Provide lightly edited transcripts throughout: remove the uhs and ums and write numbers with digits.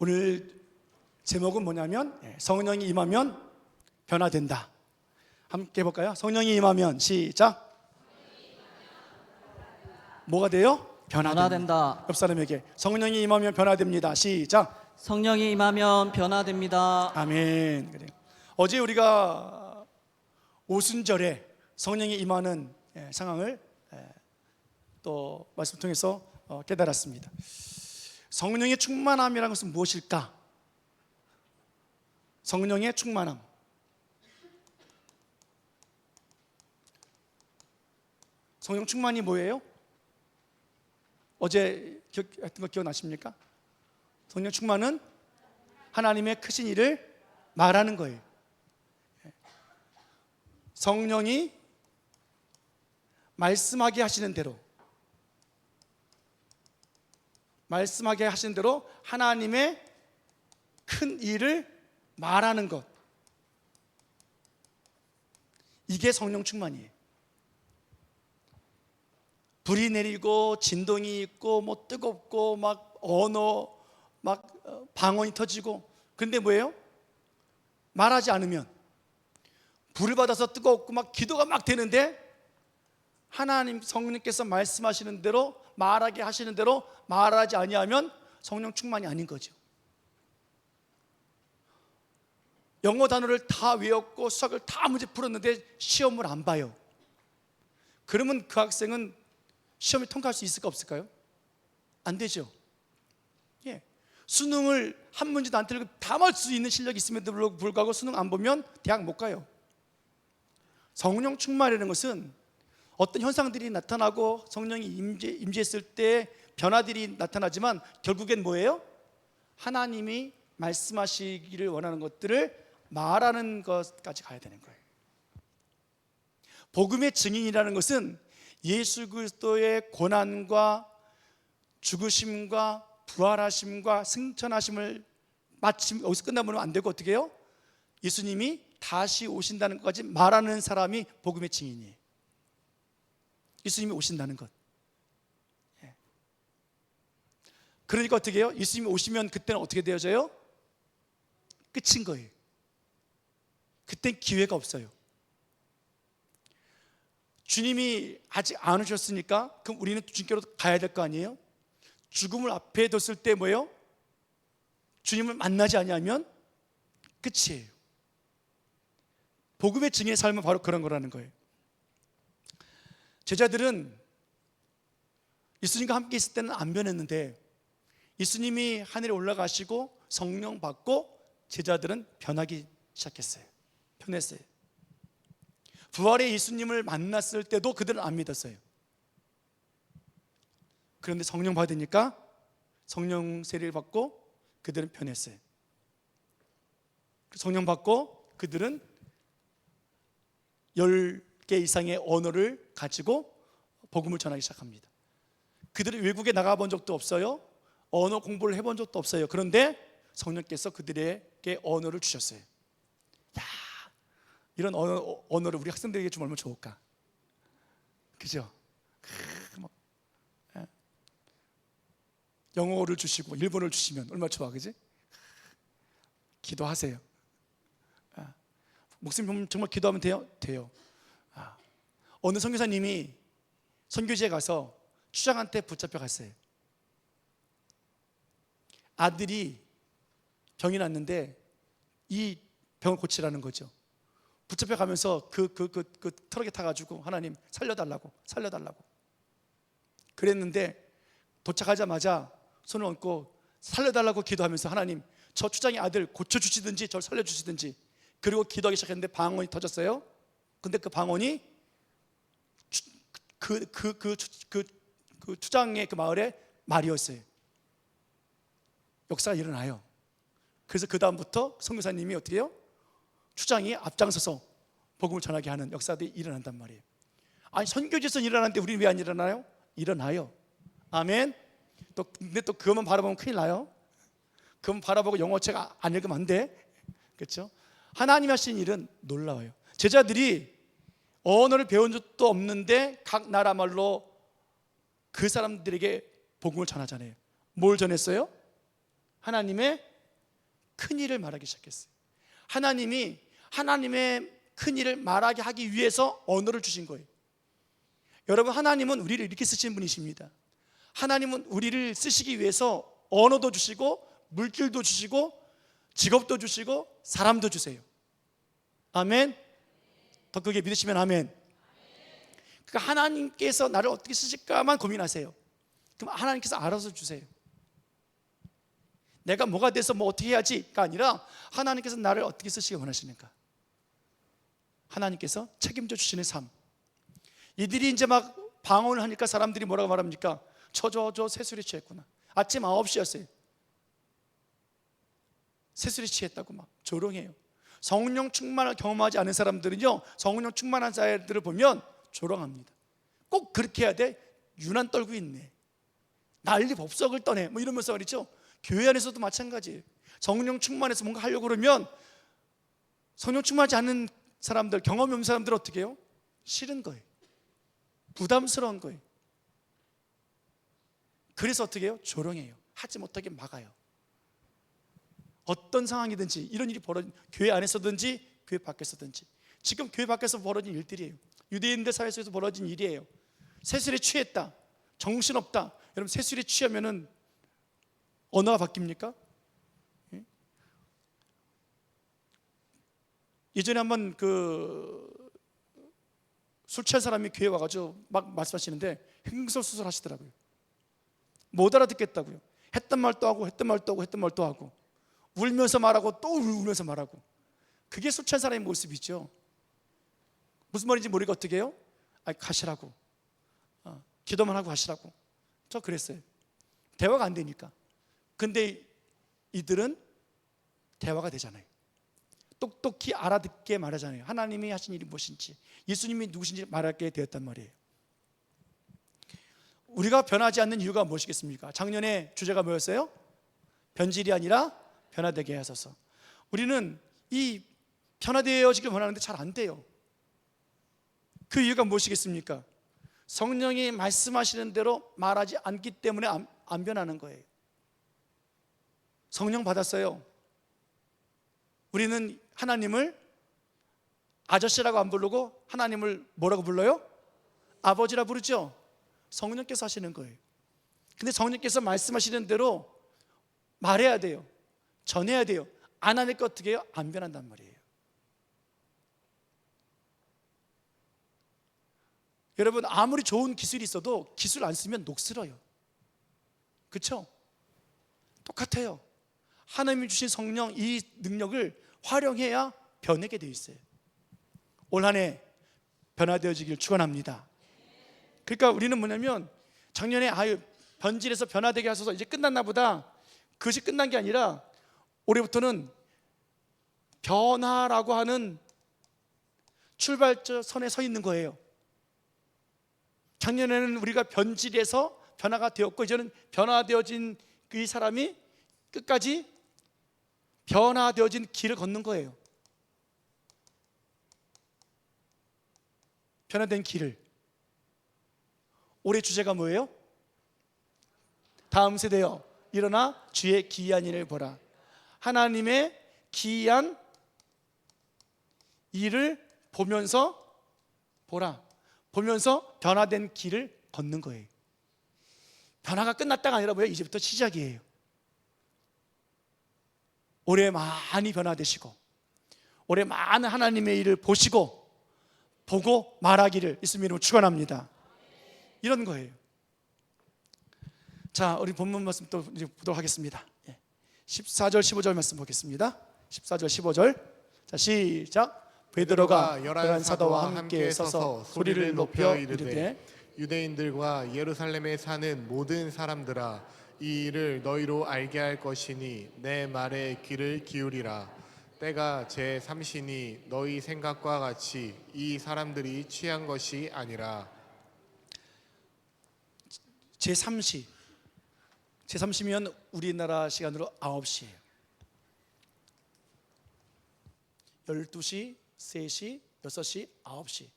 오늘 제목은 뭐냐면 성령이 임하면 변화된다. 함께 해볼까요? 성령이 임하면 시작. 뭐가 돼요? 변화된다. 옆 사람에게 성령이 임하면 변화됩니다. 시작. 성령이 임하면 변화됩니다. 아멘. 그래요. 어제 우리가 오순절에 성령이 임하는 상황을 또 말씀 통해서 깨달았습니다. 성령의 충만함이라는 것은 무엇일까? 성령의 충만함. 성령 충만이 뭐예요? 어제 했던 거 기억나십니까? 성령 충만은 하나님의 크신 일을 말하는 거예요. 성령이 말씀하게 하시는 대로 하나님의 큰 일을 말하는 것, 이게 성령 충만이에요. 불이 내리고 진동이 있고 뭐 뜨겁고 막 언어 막 방언이 터지고, 그런데 뭐예요? 말하지 않으면 불을 받아서 뜨겁고 막 기도가 막 되는데 하나님 성령께서 말씀하시는 대로 말하게 하시는 대로 말하지 아니하면 성령 충만이 아닌 거죠. 영어 단어를 다 외웠고 수학을 다 문제 풀었는데 시험을 안 봐요. 그러면 그 학생은 시험을 통과할 수 있을까 없을까요? 안 되죠. 수능을 한 문제도 안 틀리고 다 맞을 수 있는 실력이 있음에도 불구하고 수능 안 보면 대학 못 가요. 성령 충만이라는 것은 어떤 현상들이 나타나고 성령이 임재했을 때 변화들이 나타나지만 결국엔 뭐예요? 하나님이 말씀하시기를 원하는 것들을 말하는 것까지 가야 되는 거예요. 복음의 증인이라는 것은 예수 그리스도의 고난과 죽으심과 부활하심과 승천하심을 마침 여기서 끝나면 안 되고 어떻게 해요? 예수님이 다시 오신다는 것까지 말하는 사람이 복음의 증인이에요. 예수님이 오신다는 것. 그러니까 어떻게 해요? 예수님이 오시면 그때는 어떻게 되어져요? 끝인 거예요. 그땐 기회가 없어요. 주님이 아직 안 오셨으니까 그럼 우리는 주님께로 가야 될 거 아니에요? 죽음을 앞에 뒀을 때 뭐예요? 주님을 만나지 아니하면 끝이에요. 복음의 증인의 삶은 바로 그런 거라는 거예요. 제자들은 예수님과 함께 있을 때는 안 변했는데 예수님이 하늘에 올라가시고 성령 받고 제자들은 변하기 시작했어요. 변했어요. 부활의 예수님을 만났을 때도 그들은 안 믿었어요. 그런데 성령 받으니까 성령 세례를 받고 그들은 변했어요. 성령 받고 그들은 10개 이상의 언어를 가지고 복음을 전하기 시작합니다. 그들은 외국에 나가본 적도 없어요. 언어 공부를 해본 적도 없어요. 그런데 성령께서 그들에게 언어를 주셨어요. 야, 이런 언어를 우리 학생들에게 좀 얼마나 좋을까? 그죠? 영어를 주시고 일본어를 주시면 얼마나 좋아, 그지? 기도하세요. 목사님 정말 기도하면 돼요? 돼요. 어느 선교사님이 선교지에 가서 추장한테 붙잡혀 갔어요. 아들이 병이 났는데 이 병을 고치라는 거죠. 붙잡혀 가면서 그 트럭에 타가지고 하나님 살려달라고 그랬는데 도착하자마자 손을 얹고 살려달라고 기도하면서 하나님 저 추장의 아들 고쳐주시든지 저를 살려주시든지, 그리고 기도하기 시작했는데 방언이 터졌어요. 근데 그 방언이 그 추장의 그 마을의 말이었어요. 역사가 일어나요. 그래서 그 다음부터 선교사님이 어떻게 해요? 추장이 앞장서서 복음을 전하게 하는 역사들이 일어난단 말이에요. 아니 선교지에서 일어나는데 우리는 왜 안 일어나요? 일어나요. 아멘. 근데 또 그것만 바라보면 큰일 나요. 그것만 바라보고 영어책 안 읽으면 안 돼. 그렇죠? 하나님이 하신 일은 놀라워요. 제자들이 언어를 배운 적도 없는데 각 나라 말로 그 사람들에게 복음을 전하잖아요. 뭘 전했어요? 하나님의 큰 일을 말하기 시작했어요. 하나님이 하나님의 큰 일을 말하게 하기 위해서 언어를 주신 거예요. 여러분, 하나님은 우리를 이렇게 쓰시는 분이십니다. 하나님은 우리를 쓰시기 위해서 언어도 주시고 물질도 주시고 직업도 주시고 사람도 주세요. 아멘. 더 크게 믿으시면 아멘. 그러니까 하나님께서 나를 어떻게 쓰실까만 고민하세요. 그럼 하나님께서 알아서 주세요. 내가 뭐가 돼서 뭐 어떻게 해야지가 아니라 하나님께서 나를 어떻게 쓰시기 원하시는가. 하나님께서 책임져 주시는 삶. 이들이 이제 막 방언을 하니까 사람들이 뭐라고 말합니까? 저 새술이 취했구나. 아침 9시였어요. 새술이 취했다고 막 조롱해요. 성령 충만을 경험하지 않은 사람들은요, 성령 충만한 자들을 보면 조롱합니다. 꼭 그렇게 해야 돼? 유난 떨고 있네, 난리 법석을 떠네, 뭐 이러면서 말이죠. 교회 안에서도 마찬가지예요. 성령 충만해서 뭔가 하려고 그러면 성령 충만하지 않은 사람들, 경험이 없는 사람들은 어떻게 해요? 싫은 거예요. 부담스러운 거예요. 그래서 어떻게 해요? 조롱해요. 하지 못하게 막아요. 어떤 상황이든지 이런 일이 벌어진, 교회 안에서든지 교회 밖에서든지. 지금 교회 밖에서 벌어진 일들이에요. 유대인들 사회 속에서 벌어진 일이에요. 새술에 취했다, 정신없다. 여러분, 새술에 취하면은 언어가 바뀝니까? 예전에 한번 술 취한 사람이 교회 와가지고 막 말씀하시는데 횡설수설 하시더라고요. 못 알아듣겠다고요. 했던 말 또 하고 했던 말 또 하고 했던 말 또 하고, 울면서 말하고 또 울면서 말하고. 그게 술 취한 사람의 모습이죠. 무슨 말인지 모르게 어떻게 해요? 가시라고, 기도만 하고 가시라고. 저 그랬어요. 대화가 안 되니까. 근데 이들은 대화가 되잖아요. 똑똑히 알아듣게 말하잖아요. 하나님이 하신 일이 무엇인지, 예수님이 누구신지 말하게 되었단 말이에요. 우리가 변하지 않는 이유가 무엇이겠습니까? 작년에 주제가 뭐였어요? 변질이 아니라 변화되게 하소서. 우리는 이 변화되어지길 원하는데 잘 안 돼요. 그 이유가 무엇이겠습니까? 성령이 말씀하시는 대로 말하지 않기 때문에 안 변하는 거예요. 성령 받았어요. 우리는 하나님을 아저씨라고 안 부르고 하나님을 뭐라고 불러요? 아버지라 부르죠. 성령께서 하시는 거예요. 근데 성령께서 말씀하시는 대로 말해야 돼요. 전해야 돼요. 안 하니까 어떻게 해요? 안 변한단 말이에요. 여러분, 아무리 좋은 기술이 있어도 기술 안 쓰면 녹슬어요. 그렇죠? 똑같아요. 하나님이 주신 성령, 이 능력을 활용해야 변하게 되어 있어요. 올 한 해 변화되어지길 축원합니다. 그러니까 우리는 뭐냐면, 작년에 변질해서 변화되게 하소서, 이제 끝났나 보다, 그것이 끝난 게 아니라 올해부터는 변화라고 하는 출발선에 서 있는 거예요. 작년에는 우리가 변질해서 변화가 되었고, 이제는 변화되어진 그 사람이 끝까지 변화되어진 길을 걷는 거예요. 변화된 길을. 올해 주제가 뭐예요? 다음 세대여 일어나 주의 기이한 일을 보라. 하나님의 기이한 일을 보면서 보라. 보면서 변화된 길을 걷는 거예요. 변화가 끝났다가 아니라 뭐예요? 이제부터 시작이에요. 올해 많이 변화되시고, 올해 많은 하나님의 일을 보시고 보고 말하기를 예수님 이름으로 축원합니다. 이런 거예요. 자, 우리 본문 말씀 또 이제 보도록 하겠습니다. 14절 15절 말씀 보겠습니다. 14절 15절. 자, 시작. 베드로가 열한 사도와 함께 서서 소리를 높여 이르되, 유대인들과 예루살렘에 사는 모든 사람들아, 이 일을 너희로 알게 할 것이니 내 말에 귀를 기울이라. 때가 제3시니 너희 생각과 같이 이 사람들이 취한 것이 아니라. 제3시. 제3시면 우리나라 시간으로 9시예요. 12시, 3시, 6시, 9시.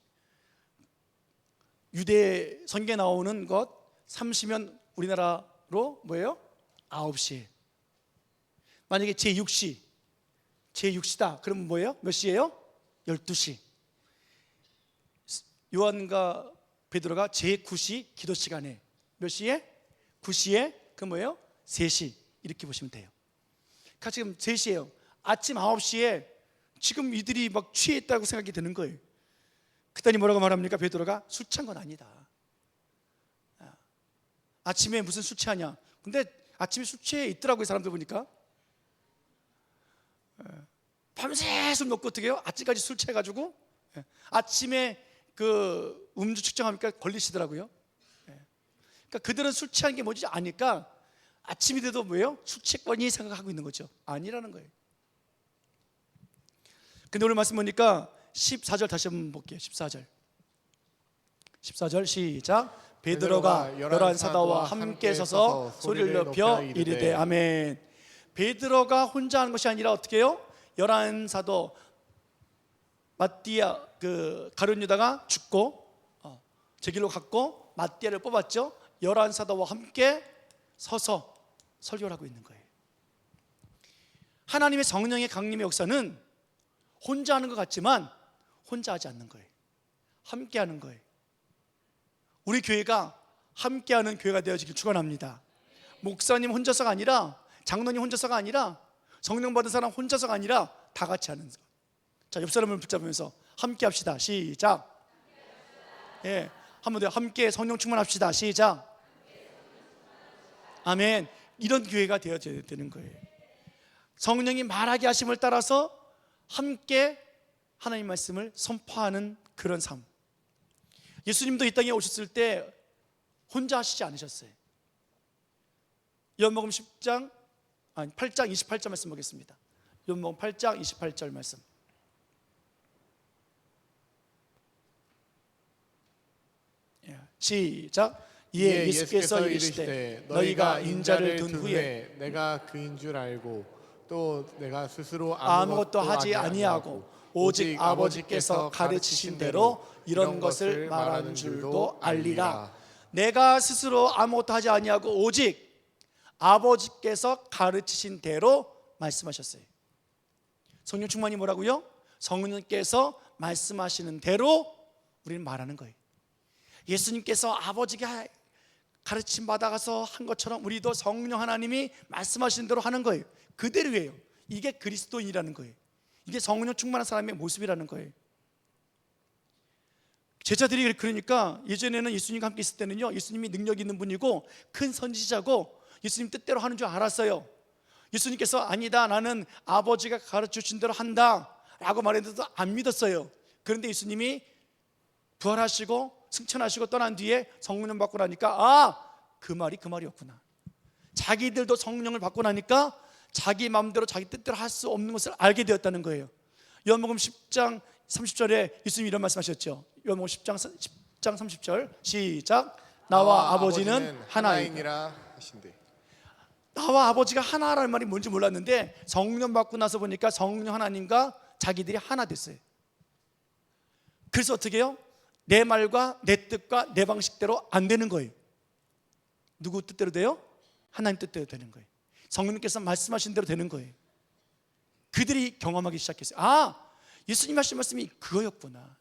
유대 성경에 나오는 것 3시면 우리나라로 뭐예요? 9시. 만약에 제6시, 제6시다. 그러면 뭐예요? 몇 시예요? 12시. 요한과 베드로가 제9시 기도 시간에 몇 시에? 9시에 그 뭐예요? 3시 이렇게 보시면 돼요. 그러니까 지금 3시예요. 아침 9시에 지금 이들이 막 취해 있다고 생각이 드는 거예요. 그랬더니 뭐라고 말합니까? 베드로가 술 취한 건 아니다. 아침에 무슨 술 취하냐? 근데 아침에 술 취해 있더라고요. 사람들 보니까 밤새 술 먹고 어떻게 해요? 아침까지 술 취해가지고 아침에 그 음주 측정하니까 걸리시더라고요. 그러니까 그들은 술 취한 게 뭐지 아니까 아침이 돼도 뭐예요? 술 취했거니 생각하고 있는 거죠. 아니라는 거예요. 근데 오늘 말씀 보니까 14절 다시 한번 볼게요. 14절 시작. 베드로가 열한 사도와 함께 서서 소리를 높여 이르되 아멘. 베드로가 혼자 하는 것이 아니라 어떻게 해요? 열한 사도 마띠아 그 가룟 유다가 죽고 제 길로 갔고 마띠아를 뽑았죠. 열한 사도와 함께 서서 설교를 하고 있는 거예요. 하나님의 성령의 강림의 역사는 혼자 하는 것 같지만 혼자 하지 않는 거예요. 함께 하는 거예요. 우리 교회가 함께하는 교회가 되어지길 축원합니다. 목사님 혼자서가 아니라, 장로님 혼자서가 아니라, 성령 받은 사람 혼자서가 아니라 다 같이 하는 것. 자, 옆 사람을 붙잡으면서 함께 합시다. 시작. 예, 한번 더 함께 성령 충만합시다. 시작. 아멘. 이런 교회가 되어져야 되는 거예요. 성령이 말하게 하심을 따라서 함께 하나님 말씀을 선포하는 그런 삶. 예수님도 이 땅에 오셨을 때 혼자 하시지 않으셨어요. 요한복음 8장 28절 말씀 보겠습니다. 요한복음 8장 28절 말씀. 시작. 이에 예수께서 이르시되 너희가 인자를 든 후에 내가 그인 줄 알고 또 내가 스스로 아무것도 하지 아니하고 오직 아버지께서 가르치신 대로 이런 것을 말하는 줄도 알리라. 내가 스스로 아무것도 하지 아니하고 오직 아버지께서 가르치신 대로 말씀하셨어요. 성령 충만이 뭐라고요? 성령께서 말씀하시는 대로 우리는 말하는 거예요. 예수님께서 아버지가 가르침 받아가서 한 것처럼 우리도 성령 하나님이 말씀하시는 대로 하는 거예요. 그대로예요. 이게 그리스도인이라는 거예요. 이게 성령 충만한 사람의 모습이라는 거예요. 제자들이 그러니까 예전에는 예수님과 함께 있을 때는요, 예수님이 능력 있는 분이고 큰 선지자고 예수님 뜻대로 하는 줄 알았어요. 예수님께서 아니다, 나는 아버지가 가르쳐주신 대로 한다 라고 말했는데도 안 믿었어요. 그런데 예수님이 부활하시고 승천하시고 떠난 뒤에 성령 받고 나니까 그 말이었구나. 자기들도 성령을 받고 나니까 자기 마음대로 자기 뜻대로 할 수 없는 것을 알게 되었다는 거예요. 요한복음 10장 30절에 예수님이 이런 말씀하셨죠. 요한복음 10장 30절 시작. 나와 아버지는 하나이니라 하신대. 나와 아버지가 하나라는 말이 뭔지 몰랐는데 성령 받고 나서 보니까 성령 하나님과 자기들이 하나 됐어요. 그래서 어떻게 해요? 내 말과 내 뜻과 내 방식대로 안 되는 거예요. 누구 뜻대로 돼요? 하나님 뜻대로 되는 거예요. 성령께서 말씀하신 대로 되는 거예요. 그들이 경험하기 시작했어요. 예수님 하신 말씀이 그거였구나.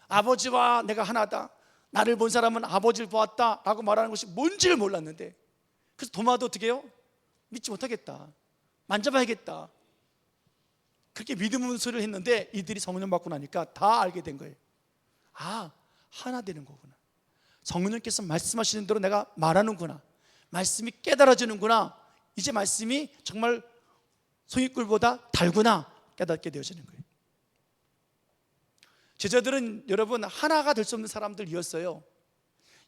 아버지와 내가 하나다. 나를 본 사람은 아버지를 보았다 라고 말하는 것이 뭔지를 몰랐는데, 그래서 도마도 어떻게 해요? 믿지 못하겠다, 만져봐야겠다, 그렇게 믿음의 소리를 했는데 이들이 성령 받고 나니까 다 알게 된 거예요. 하나 되는 거구나. 성령께서 말씀하시는 대로 내가 말하는구나. 말씀이 깨달아지는구나. 이제 말씀이 정말 송이꿀보다 달구나 깨닫게 되어지는 거예요. 제자들은 여러분 하나가 될 수 없는 사람들이었어요.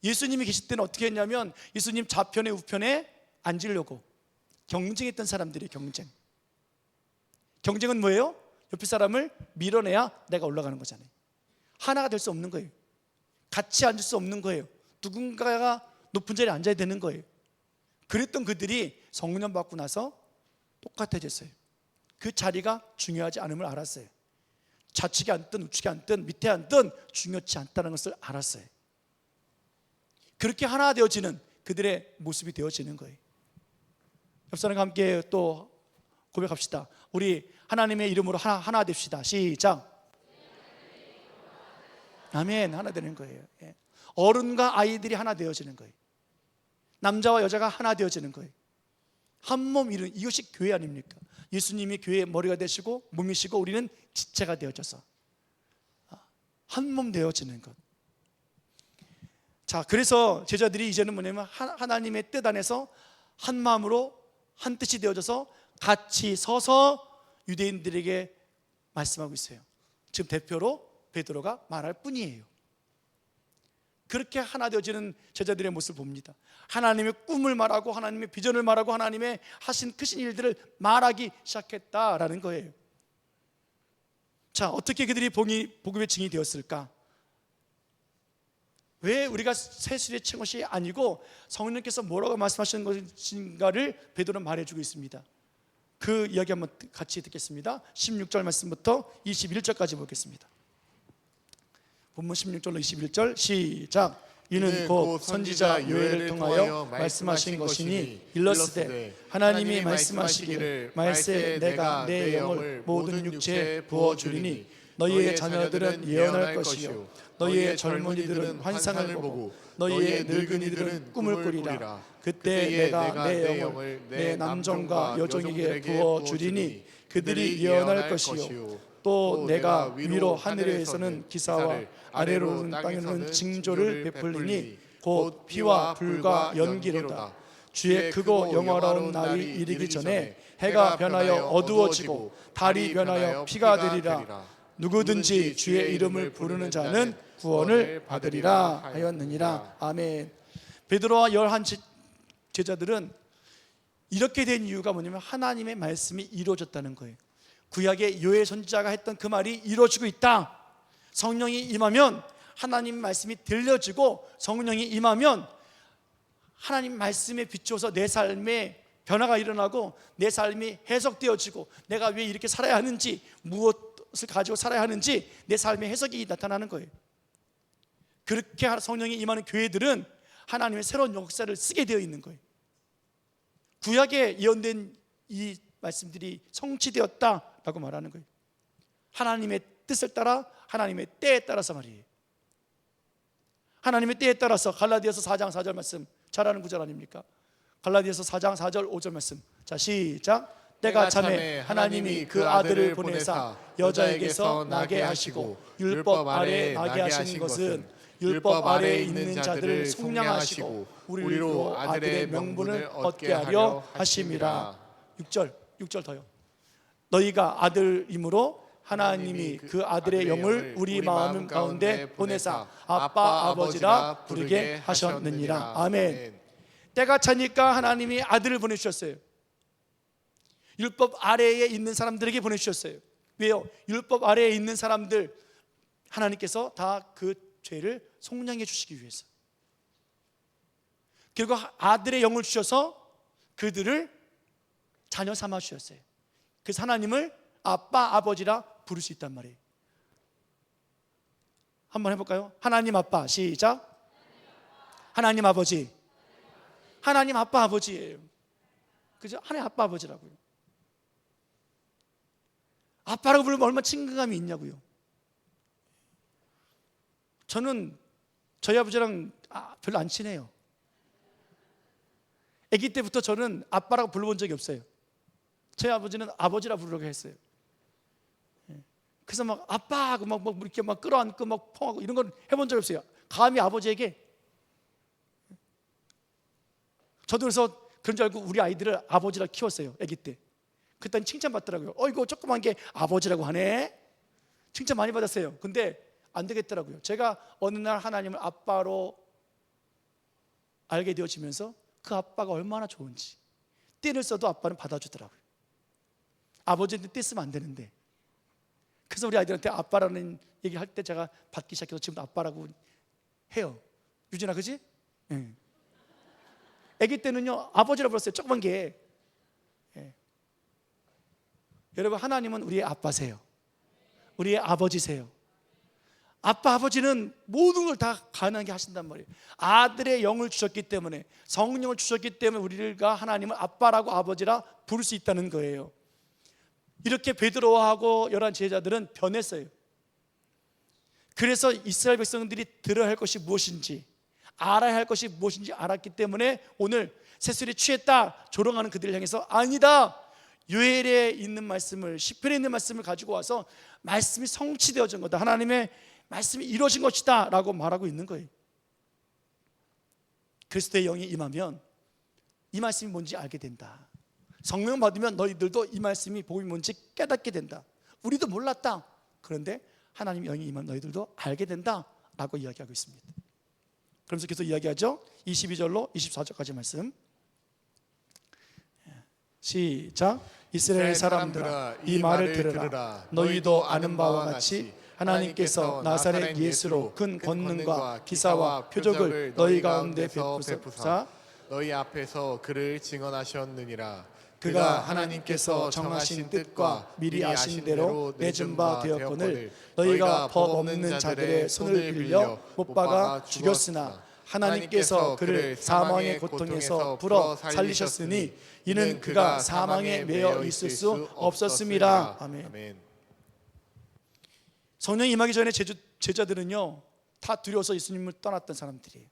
예수님이 계실 때는 어떻게 했냐면 예수님 좌편에 우편에 앉으려고 경쟁했던 사람들이 경쟁은 뭐예요? 옆에 사람을 밀어내야 내가 올라가는 거잖아요. 하나가 될 수 없는 거예요. 같이 앉을 수 없는 거예요. 누군가가 높은 자리에 앉아야 되는 거예요. 그랬던 그들이 성령 받고 나서 똑같아졌어요. 그 자리가 중요하지 않음을 알았어요. 좌측에 앉든 우측에 앉든 밑에 앉든 중요치 않다는 것을 알았어요. 그렇게 하나 되어지는 그들의 모습이 되어지는 거예요. 옆 사람과 함께 또 고백합시다. 우리 하나님의 이름으로 하나 됩시다. 시작. 아멘. 하나 되는 거예요. 예. 어른과 아이들이 하나 되어지는 거예요. 남자와 여자가 하나 되어지는 거예요. 한 몸 이룬, 이것이 교회 아닙니까? 예수님이 교회의 머리가 되시고 몸이시고 우리는 지체가 되어져서 한 몸 되어지는 것. 자, 그래서 제자들이 이제는 뭐냐면 하나님의 뜻 안에서 한 마음으로 한 뜻이 되어져서 같이 서서 유대인들에게 말씀하고 있어요. 지금 대표로 베드로가 말할 뿐이에요. 그렇게 하나 되어지는 제자들의 모습을 봅니다. 하나님의 꿈을 말하고 하나님의 비전을 말하고 하나님의 하신 크신 일들을 말하기 시작했다라는 거예요. 자, 어떻게 그들이 복음의 증인이 되었을까? 왜 우리가 세술에 친 것이 아니고 성령께서 뭐라고 말씀하시는 것인가를 베드로는 말해주고 있습니다. 그 이야기 한번 같이 듣겠습니다. 16절 말씀부터 21절까지 보겠습니다. 본문 16절로 21절 시작. 이는 곧 선지자 요엘을 통하여 말씀하신 것이니 일렀으되 하나님이 말씀하시기를 말세 내가 내 영을 모든 육체에 부어주리니 너희의 자녀들은 예언할 것이요 너희의 젊은이들은 환상을 보고 너희의 늙은이들은 꿈을 꾸리라. 그때 내가 내 영을 내 남종과 여종에게 부어주리니 그들이 예언할 것이요 또 내가 위로 하늘에서는 기사와 아래로는 땅에는 징조를 베풀리니 곧 피와 불과 연기로다. 주의 크고 영화로운 날이 이르기 전에 해가 변하여 어두워지고 달이 변하여 피가 되리라. 누구든지 주의 이름을 부르는 자는 구원을 받으리라 하였느니라. 아멘. 베드로와 11 제자들은 이렇게 된 이유가 뭐냐면 하나님의 말씀이 이루어졌다는 거예요. 구약의 요엘 선지자가 했던 그 말이 이루어지고 있다. 성령이 임하면 하나님 말씀이 들려지고 성령이 임하면 하나님 말씀에 비추어서 내 삶에 변화가 일어나고 내 삶이 해석되어지고 내가 왜 이렇게 살아야 하는지 무엇을 가지고 살아야 하는지 내 삶의 해석이 나타나는 거예요. 그렇게 성령이 임하는 교회들은 하나님의 새로운 역사를 쓰게 되어 있는 거예요. 구약에 예언된 이 말씀들이 성취되었다라고 말하는 거예요. 하나님의 뜻을 따라 하나님의 때에 따라서 말이에요. 하나님의 때에 따라서 갈라디아서 4장 4절 말씀 잘 아는 구절 아닙니까? 갈라디아서 4장 4절 5절 말씀. 자, 시작. 때가 참에 하나님이 그 아들을 보내사 여자에게서 나게 하시고 율법 아래에 나게 하신 것은 율법 아래에 있는 자들을 속량하시고 우리로 아들의 명분을 얻게 하려 하심이라. 6절 더요. 너희가 아들이므로 하나님이 그 아들의 영을 우리 마음 가운데 보내사 아빠 아버지라 부르게 하셨느니라. 아멘. 때가 차니까 하나님이 아들을 보내주셨어요. 율법 아래에 있는 사람들에게 보내주셨어요. 왜요? 율법 아래에 있는 사람들 하나님께서 다 그 죄를 속량해 주시기 위해서. 그리고 아들의 영을 주셔서 그들을 자녀 삼아 주셨어요. 그래서 하나님을 아빠 아버지라 부를 수 있단 말이에요. 한번 해볼까요? 하나님 아빠 시작. 하나님 아버지. 하나님 아빠 아버지예요. 그죠? 하나님 아빠 아버지라고요. 아빠라고 부르면 얼마나 친근감이 있냐고요. 저는 저희 아버지랑 별로 안 친해요. 아기 때부터 저는 아빠라고 불러본 적이 없어요. 저희 아버지는 아버지라 부르려고 했어요. 그래서 막 아빠 하고 막 이렇게 막 끌어안고 막 펑하고 이런 건 해본 적이 없어요. 감히 아버지에게. 저도 그래서 그런 줄 알고 우리 아이들을 아버지라 키웠어요. 아기 때. 그랬더니 칭찬받더라고요. 이거 조그만 게 아버지라고 하네. 칭찬 많이 받았어요. 근데 안 되겠더라고요. 제가 어느 날 하나님을 아빠로 알게 되어지면서 그 아빠가 얼마나 좋은지 떼를 써도 아빠는 받아주더라고요. 아버지한테 떼 쓰면 안 되는데. 그래서 우리 아이들한테 아빠라는 얘기를 할 때 제가 받기 시작해서 지금도 아빠라고 해요. 유진아, 그지? 네. 아기 때는요 아버지라고 불렀어요. 조그만 게. 네. 여러분, 하나님은 우리의 아빠세요. 우리의 아버지세요. 아빠 아버지는 모든 걸 다 가능하게 하신단 말이에요. 아들의 영을 주셨기 때문에, 성령을 주셨기 때문에 우리가 하나님을 아빠라고 아버지라 부를 수 있다는 거예요. 이렇게 베드로하고 11 제자들은 변했어요. 그래서 이스라엘 백성들이 들어야 할 것이 무엇인지, 알아야 할 것이 무엇인지 알았기 때문에 오늘 새술이 취했다 조롱하는 그들을 향해서 아니다, 요엘에 있는 말씀을, 시편에 있는 말씀을 가지고 와서 말씀이 성취되어진 거다, 하나님의 말씀이 이루어진 것이다 라고 말하고 있는 거예요. 그리스도의 영이 임하면 이 말씀이 뭔지 알게 된다. 성령 받으면 너희들도 이 말씀이 복음이 뭔지 깨닫게 된다. 우리도 몰랐다. 그런데 하나님 영이 임하면 너희들도 알게 된다 라고 이야기하고 있습니다. 그러면서 계속 이야기하죠. 22절로 24절까지 말씀 시작. 이스라엘 사람들아, 이 말을 들으라. 너희도 아는 바와 같이 하나님께서 나사렛 예수로 큰 권능과 기사와 표적을 너희 가운데 베푸사 너희 앞에서 그를 증언하셨느니라. 그가 하나님께서 정하신 뜻과 미리 아신 대로 내준 바 되었거늘 너희가 법 없는 자들의 손을 빌려 못 박아 죽였으나 하나님께서 그를 사망의 고통에서 풀어 살리셨으니 이는 그가 사망에 매여 있을 수 없었음이라. 아멘. 성령이 임하기 전에 제자들은요 다 두려워서 예수님을 떠났던 사람들이에요.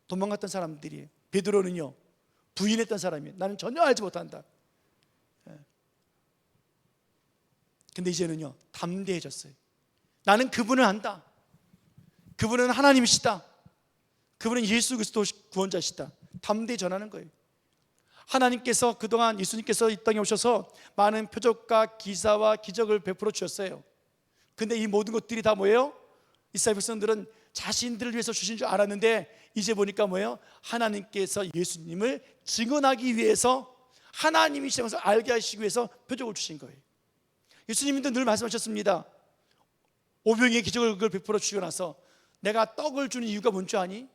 도망갔던 사람들이에요. 베드로는요 부인했던 사람이에요. 나는 전혀 알지 못한다. 근데 이제는요 담대해졌어요. 나는 그분을 안다. 그분은 하나님이시다. 그분은 예수 그리스도 구원자시다. 담대히 전하는 거예요. 하나님께서 그동안 예수님께서 이 땅에 오셔서 많은 표적과 기사와 기적을 베풀어 주셨어요. 근데 이 모든 것들이 다 뭐예요? 이스라엘 백성들은 자신들을 위해서 주신 줄 알았는데 이제 보니까 뭐예요? 하나님께서 예수님을 증언하기 위해서, 하나님이시라는 것을 알게 하시기 위해서 표적을 주신 거예요. 예수님도 늘 말씀하셨습니다. 오병이의 기적을 그걸 베풀어 주시고 나서 내가 떡을 주는 이유가 뭔지 아니?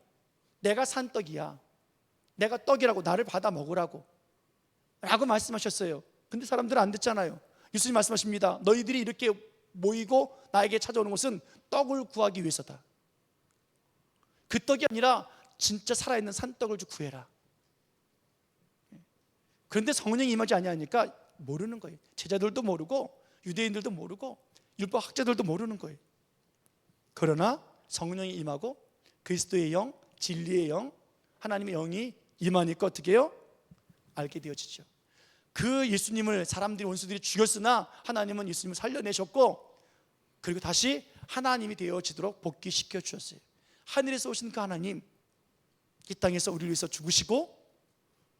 내가 산 떡이야. 내가 떡이라고, 나를 받아 먹으라고 라고 말씀하셨어요. 근데 사람들은 안 듣잖아요. 예수님 말씀하십니다. 너희들이 이렇게 모이고 나에게 찾아오는 것은 떡을 구하기 위해서다. 그 떡이 아니라 진짜 살아있는 산떡을 좀 구해라. 그런데 성령이 임하지 아니하니까 모르는 거예요. 제자들도 모르고 유대인들도 모르고 율법 학자들도 모르는 거예요. 그러나 성령이 임하고 그리스도의 영, 진리의 영, 하나님의 영이 임하니까 어떻게 해요? 알게 되어지죠. 그 예수님을 사람들이, 원수들이 죽였으나 하나님은 예수님을 살려내셨고 그리고 다시 하나님이 되어지도록 복귀시켜 주셨어요. 하늘에서 오신 그 하나님, 이 땅에서 우리를 위해서 죽으시고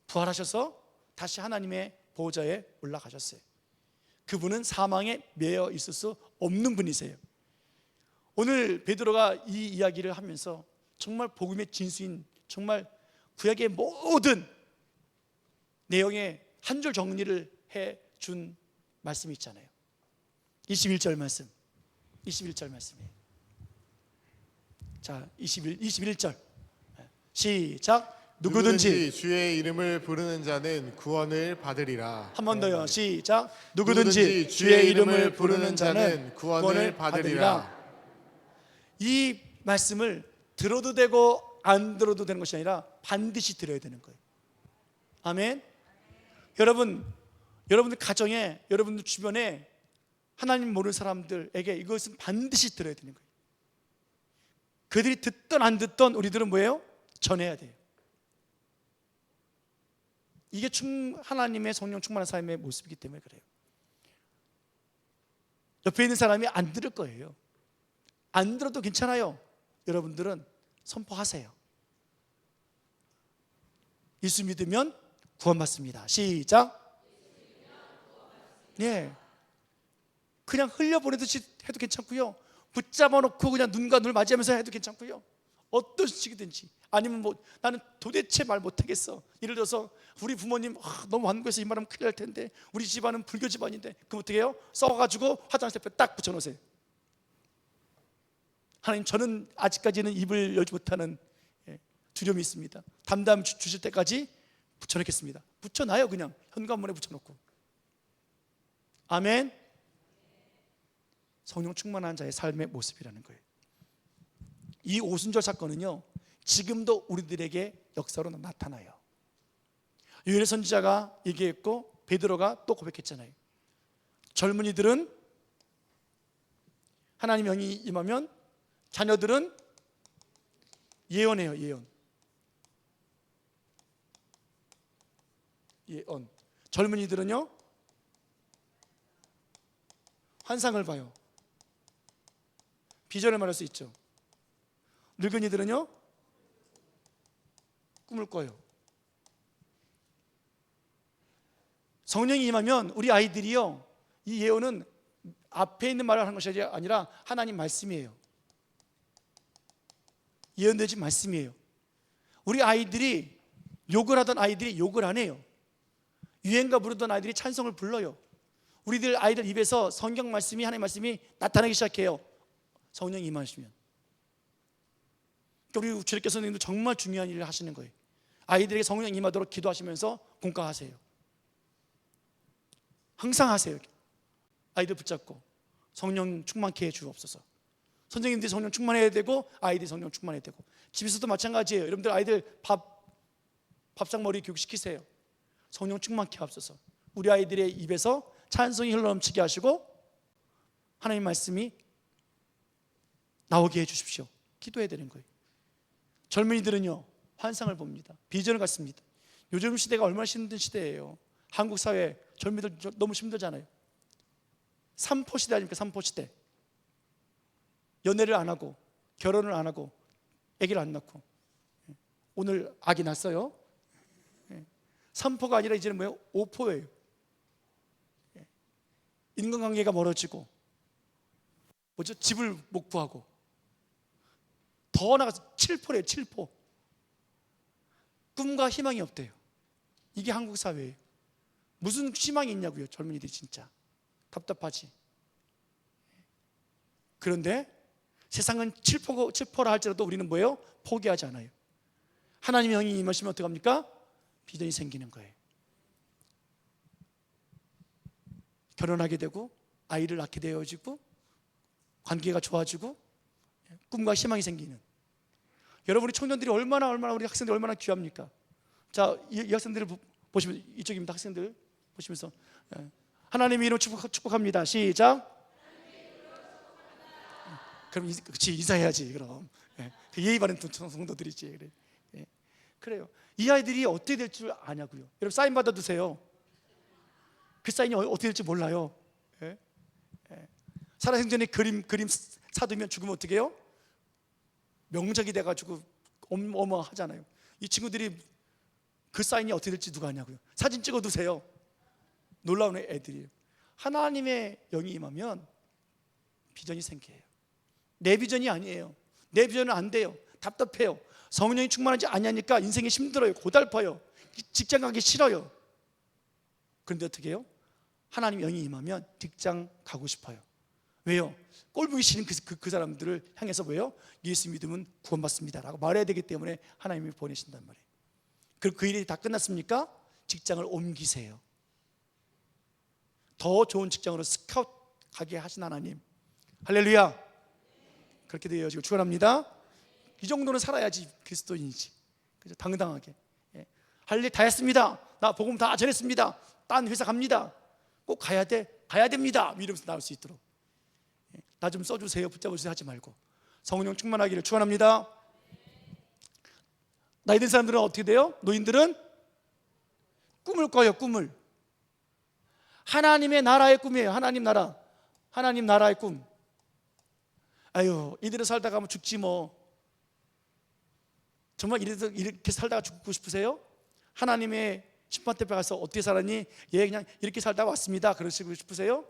부활하셔서 다시 하나님의 보좌에 올라가셨어요. 그분은 사망에 매여 있을 수 없는 분이세요. 오늘 베드로가 이 이야기를 하면서 정말 복음의 진수인, 정말 구약의 모든 내용의 한 줄 정리를 해준 말씀이 있잖아요. 21절 말씀, 21절 말씀이에요. 자, 21절 시작. 누구든지 주의 이름을 부르는 자는 구원을 받으리라. 한 번 더요. 시작. 누구든지 주의 이름을 부르는 자는 구원을 받으리라. 이 말씀을 들어도 되고 안 들어도 되는 것이 아니라 반드시 들어야 되는 거예요. 아멘. 여러분들 가정에, 여러분들 주변에 하나님 모르는 사람들에게 이것은 반드시 들어야 되는 거예요. 그들이 듣던 안 듣던 우리들은 뭐예요? 전해야 돼요. 이게 하나님의 성령 충만한 삶의 모습이기 때문에 그래요. 옆에 있는 사람이 안 들을 거예요. 안 들어도 괜찮아요. 여러분들은 선포하세요. 예수 믿으면 구원받습니다. 시작. 네, 그냥 흘려보내듯이 해도 괜찮고요. 붙잡아 놓고 그냥 눈과 눈을 맞이하면서 해도 괜찮고요. 어떤 식이든지. 아니면 뭐 나는 도대체 말 못하겠어. 예를 들어서 우리 부모님 너무 완고해서 이 말하면 큰일 날 텐데 우리 집안은 불교 집안인데 그럼 어떻게 해요? 썩어가지고 화장실 옆에 딱 붙여놓으세요. 하나님, 저는 아직까지는 입을 열지 못하는 두려움이 있습니다. 담담 주실 때까지 붙여놓겠습니다. 붙여놔요. 그냥 현관문에 붙여놓고. 아멘. 성령 충만한 자의 삶의 모습이라는 거예요. 이 오순절 사건은요 지금도 우리들에게 역사로 나타나요. 요엘 선지자가 얘기했고 베드로가 또 고백했잖아요. 젊은이들은 하나님 영이 임하면 자녀들은 예언해요. 예언. 젊은이들은요 환상을 봐요. 비전을 말할 수 있죠. 늙은이들은요 꿈을 꿔요. 성령이 임하면 우리 아이들이요, 이 예언은 앞에 있는 말을 하는 것이 아니라 하나님 말씀이에요. 예언되진 말씀이에요. 우리 아이들이 욕을 하던 아이들이 욕을 안 해요. 유행가 부르던 아이들이 찬송을 불러요. 우리들 아이들 입에서 성경 말씀이, 하나님 말씀이 나타나기 시작해요. 성령이 임하시면. 우리 주일교 선생님도 정말 중요한 일을 하시는 거예요. 아이들에게 성령이 임하도록 기도하시면서 공과하세요. 항상 하세요. 아이들 붙잡고 성령 충만케 해 주옵소서. 선생님들이 성령 충만해야 되고 아이들이 성령 충만해야 되고, 집에서도 마찬가지예요. 여러분들 아이들 밥상머리 교육 시키세요. 성령 충만케 하옵소서. 우리 아이들의 입에서 찬송이 흘러넘치게 하시고 하나님 말씀이 나오게 해주십시오. 기도해야 되는 거예요. 젊은이들은요 환상을 봅니다. 비전을 갖습니다. 요즘 시대가 얼마나 힘든 시대예요. 한국 사회 젊은이들 너무 힘들잖아요. 삼포 시대 아닙니까? 삼포 시대. 연애를 안 하고 결혼을 안 하고 아기를 안 낳고. 오늘 아기 낳았어요. 삼포가 아니라 이제는 뭐예요? 오포예요. 인간관계가 멀어지고 집을 못 구하고, 더 나가서 7포래요. 7포. 꿈과 희망이 없대요. 이게 한국 사회예요. 무슨 희망이 있냐고요. 젊은이들이 진짜 답답하지. 그런데 세상은 7포라 할지라도 우리는 뭐예요? 포기하지 않아요. 하나님의 영이 임하시면 어떻게 합니까? 비전이 생기는 거예요. 결혼하게 되고 아이를 낳게 되어지고 관계가 좋아지고 꿈과 희망이 생기는. 여러분이 청년들이 얼마나 우리 학생들이 얼마나 귀합니까? 자, 이 학생들을 보시면, 이쪽입니다. 학생들 보시면서 하나님의 이름 축복합니다. 시작. 그럼 그렇지, 인사해야지. 그럼 예의 바른 성도들이지. 그래. 그래요. 이 아이들이 어떻게 될 줄 아냐고요. 여러분 사인 받아두세요. 그 사인이 어떻게 될지 몰라요. 살아생전에 그림 사두면 죽으면 어떻게 해요? 명작이 돼가지고 어마어마하잖아요. 이 친구들이 그 사인이 어떻게 될지 누가 아냐고요. 사진 찍어두세요. 놀라운 애들이에요. 하나님의 영이 임하면 비전이 생겨요. 내 비전이 아니에요. 내 비전은 안 돼요. 답답해요. 성령이 충만하지 않으니까 인생이 힘들어요. 고달퍼요. 직장 가기 싫어요. 그런데 어떻게 해요? 하나님 영이 임하면 직장 가고 싶어요. 왜요? 꼴보기 싫은 그 사람들을 향해서 왜요? 예수 믿으면 구원받습니다 라고 말해야 되기 때문에 하나님이 보내신단 말이에요. 그리고 그 일이 다 끝났습니까? 직장을 옮기세요. 더 좋은 직장으로 스카우트 가게 하신 하나님, 할렐루야. 그렇게 되어지고 축원합니다. 이 정도는 살아야지 그리스도인이지. 그죠? 당당하게 할 일 다 했습니다. 나 복음 다 전했습니다. 딴 회사 갑니다. 꼭 가야 됩니다 이러면서 나올 수 있도록 나 좀 써주세요, 붙잡으세요 하지 말고 성령 충만하기를 축원합니다. 나이 든 사람들은 어떻게 돼요? 노인들은 꿈을 꿔요. 꿈을. 하나님의 나라의 꿈이에요. 하나님 나라의 꿈. 아유, 이대로 살다가 하면 죽지 뭐. 정말 이렇게 살다가 죽고 싶으세요? 하나님의 심판대 앞에 가서 어떻게 살았니? 예, 그냥 이렇게 살다가 왔습니다 그러시고 싶으세요?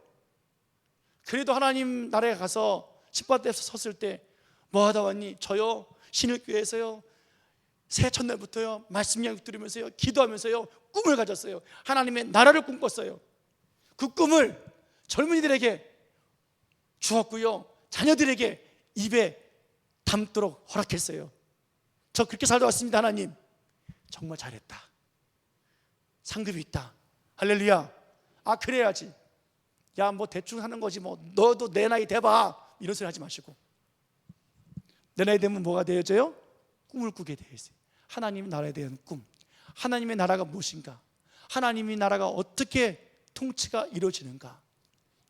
그래도 하나님 나라에 가서 심판대 앞에 섰을 때 뭐 하다 왔니? 저요 신일교회에서요 새 첫날부터요 말씀 이야기 들으면서요 기도하면서요 꿈을 가졌어요. 하나님의 나라를 꿈꿨어요. 그 꿈을 젊은이들에게 주었고요 자녀들에게 입에 담도록 허락했어요. 저 그렇게 살다 왔습니다. 하나님 정말 잘했다. 상급이 있다. 할렐루야. 아 그래야지. 야 뭐 대충 하는 거지 뭐. 너도 내 나이 돼봐 이런 소리 하지 마시고, 내 나이 되면 뭐가 되어져요? 꿈을 꾸게 되어 있어요. 하나님의 나라에 대한 꿈. 하나님의 나라가 무엇인가? 하나님의 나라가 어떻게 통치가 이루어지는가?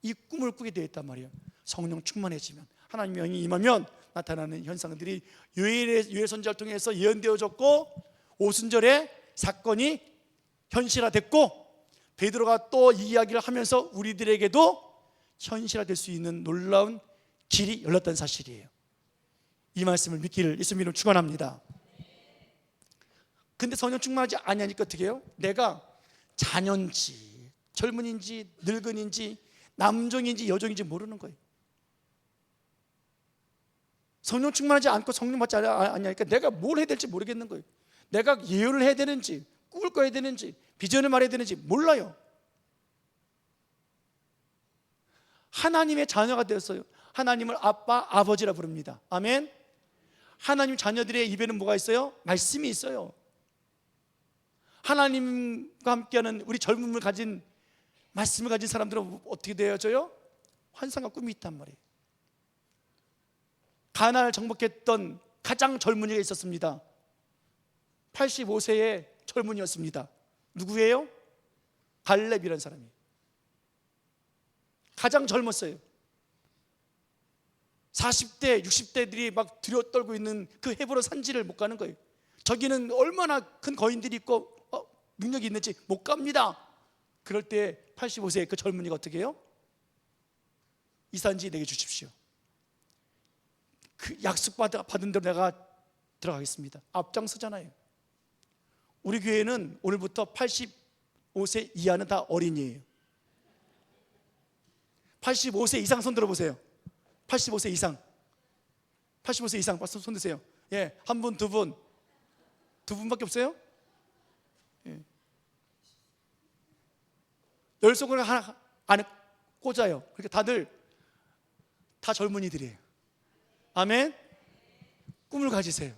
이 꿈을 꾸게 되어 있단 말이에요. 성령 충만해지면, 하나님의 영이 임하면 나타나는 현상들이 요엘 선지자를 통해서 예언되어졌고, 오순절에 사건이 현실화됐고, 베드로가 또 이 이야기를 하면서 우리들에게도 현실화될 수 있는 놀라운 길이 열렸다는 사실이에요. 이 말씀을 믿기를 예수님으로 축원합니다. 근데 성령 충만하지 아니하니까 어떻게 해요? 내가 자녀인지 젊은인지 늙은인지 남종인지 여종인지 모르는 거예요. 성령 충만하지 않고 성령 받지 않으니까 내가 뭘 해야 될지 모르겠는 거예요. 내가 예언을 해야 되는지, 꿈을 꿔야 되는지, 비전을 말해야 되는지 몰라요. 하나님의 자녀가 되었어요. 하나님을 아빠, 아버지라 부릅니다. 아멘. 하나님 자녀들의 입에는 뭐가 있어요? 말씀이 있어요. 하나님과 함께하는 우리 젊음을 가진, 말씀을 가진 사람들은 어떻게 되어져요? 환상과 꿈이 있단 말이에요. 가나안을 정복했던 가장 젊은이가 있었습니다. 85세의 젊은이였습니다. 누구예요? 갈렙이라는 사람이에요. 가장 젊었어요. 40대, 60대들이 막 들여떨고 있는 그 헤브론 산지를 못 가는 거예요. 저기는 얼마나 큰 거인들이 있고 능력이 있는지 못 갑니다. 그럴 때 85세의 그 젊은이가 어떻게 해요? 이 산지 내게 주십시오. 그 약속받은 대로 내가 들어가겠습니다. 앞장서잖아요. 우리 교회는 오늘부터 85세 이하는 다 어린이에요. 85세 이상 손 들어보세요. 85세 이상. 85세 이상 손 드세요. 예, 한 분, 두 분. 두 분밖에 없어요? 예. 10손가락 하나 안에 꽂아요. 그러니까 다들 다 젊은이들이에요. 아멘. 꿈을 가지세요.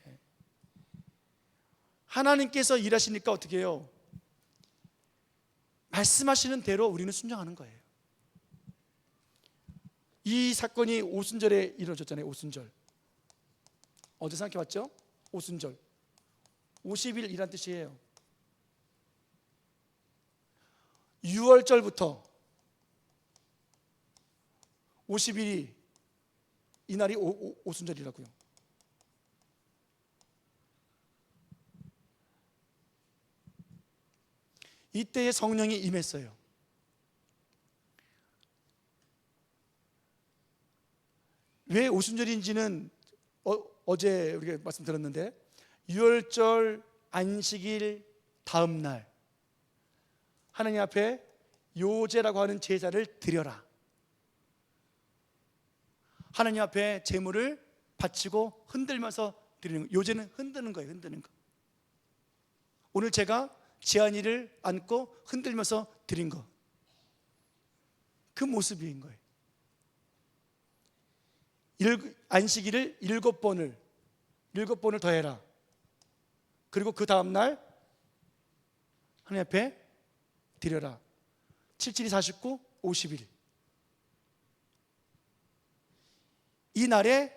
예. 하나님께서 일하시니까 어떻게 해요? 말씀하시는 대로 우리는 순종하는 거예요. 이 사건이 오순절에 이루어졌잖아요. 오순절. 어제 생각해봤죠? 오순절 50일이란 뜻이에요. 6월절부터 50일이 이날이 오순절이라고요. 이때에 성령이 임했어요. 왜 오순절인지는 어제 우리가 말씀드렸는데, 6월절 안식일 다음 날 하나님 앞에 요제라고 하는 제사를 드려라. 하나님 앞에 제물을 바치고 흔들면서 드리는 거예요. 요제는 흔드는 거예요. 흔드는 거. 오늘 제가 지안이를 안고 흔들면서 드린 거, 그 모습인 거예요. 안식일을 7번을 더해라. 그리고 그 다음날 하나님 앞에 드려라. 7, 7이 49, 50일. 이 날에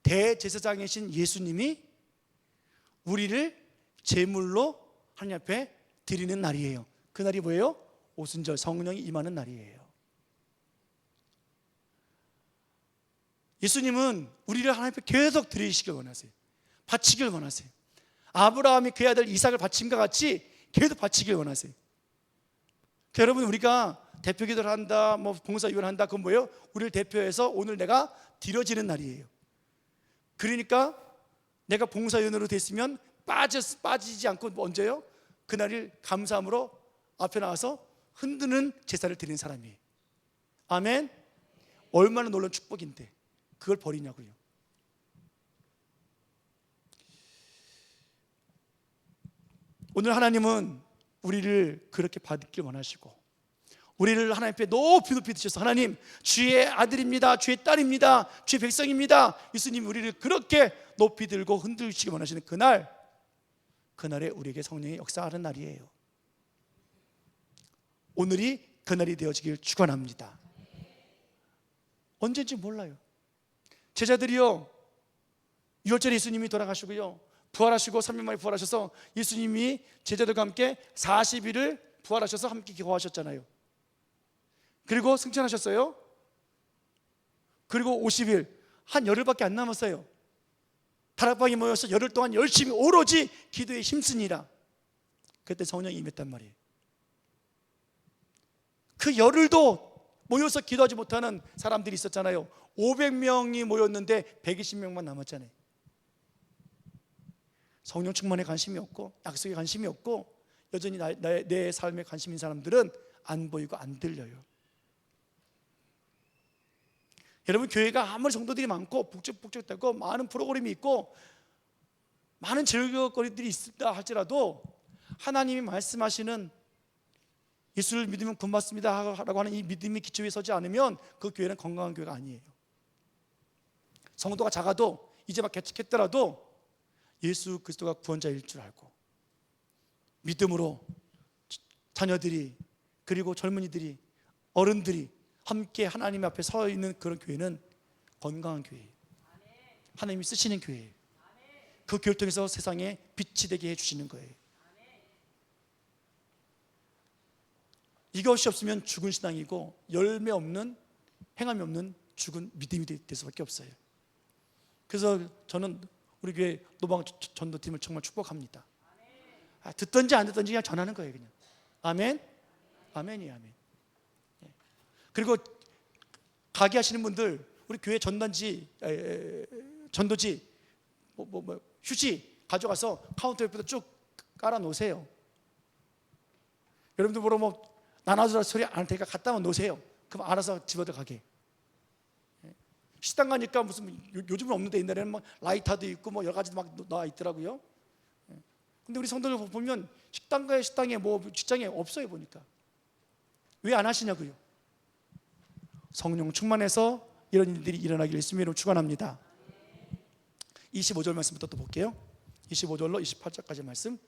대제사장이신 예수님이 우리를 제물로 하나님 앞에 드리는 날이에요. 그 날이 뭐예요? 오순절, 성령이 임하는 날이에요. 예수님은 우리를 하나님 앞에 계속 드리시길 원하세요. 바치길 원하세요. 아브라함이 그의 아들 이삭을 바침과 같이 계속 바치길 원하세요. 여러분, 우리가 대표 기도를 한다, 뭐 봉사위원을 한다, 그건 뭐예요? 우리를 대표해서 오늘 내가 드려지는 날이에요. 그러니까 내가 봉사위원으로 됐으면 빠지지 않고 언제요? 그날을 감사함으로 앞에 나와서 흔드는 제사를 드리는 사람이에요. 아멘. 얼마나 놀라운 축복인데 그걸 버리냐고요. 오늘 하나님은 우리를 그렇게 받길 원하시고, 우리를 하나님 앞에 높이 드셔서, 하나님 주의 아들입니다, 주의 딸입니다, 주의 백성입니다, 예수님 우리를 그렇게 높이 들고 흔들시기 원하시는 그날에 우리에게 성령이 역사하는 날이에요. 오늘이 그날이 되어지길 축원합니다. 언제인지 몰라요. 제자들이요, 6월절에 예수님이 돌아가시고요, 부활하시고 3일 만에 부활하셔서 예수님이 제자들과 함께 40일을 부활하셔서 함께 기도하셨잖아요. 그리고 승천하셨어요. 그리고 50일, 한 열흘밖에 안 남았어요. 다락방에 모여서 열흘 동안 열심히 오로지 기도에 힘쓰니라. 그때 성령이 임했단 말이에요. 그 열흘도 모여서 기도하지 못하는 사람들이 있었잖아요. 500명이 모였는데 120명만 남았잖아요. 성령 충만에 관심이 없고 약속에 관심이 없고 여전히 내 삶에 관심 있는 사람들은 안 보이고 안 들려요. 여러분, 교회가 아무리 성도들이 많고 북적북적되고 많은 프로그램이 있고 많은 즐거움거리들이 있다 할지라도 하나님이 말씀하시는 예수를 믿으면 구원받습니다 라고 하는 이 믿음의 기초에 서지 않으면 그 교회는 건강한 교회가 아니에요. 성도가 작아도 이제 막 개척했더라도 예수 그리스도가 구원자일 줄 알고 믿음으로 자녀들이 그리고 젊은이들이 어른들이 함께 하나님 앞에 서 있는 그런 교회는 건강한 교회예요. 하나님이 쓰시는 교회예요. 그 교회를 통해서 세상에 빛이 되게 해주시는 거예요. 이것이 없으면 죽은 신앙이고 열매 없는, 행함이 없는 죽은 믿음이 될 수밖에 없어요. 그래서 저는 우리 교회 노방 전도팀을 정말 축복합니다. 듣든지 안 듣든지 그냥 전하는 거예요. 그냥 아멘, 아멘이에요. 아멘. 그리고 가게 하시는 분들 우리 교회 전단지, 전도지, 휴지 가져가서 카운터 옆에다 쭉 깔아 놓으세요. 여러분들 보러 나눠주라 소리 안 할 테니까 갖다 놓으세요. 그럼 알아서 집어들 가게. 식당 가니까 무슨 요즘은 없는데 옛날에는 라이터도 있고 여러 가지 막 나와 있더라고요. 근데 우리 성도들 보면 식당에 직장에 없어요. 보니까 왜 안 하시냐고요. 성령 충만해서 이런 일들이 일어나기를 예수님의 이름으로 축원합니다. 25절 말씀부터 또 볼게요. 25절로 28절까지 말씀.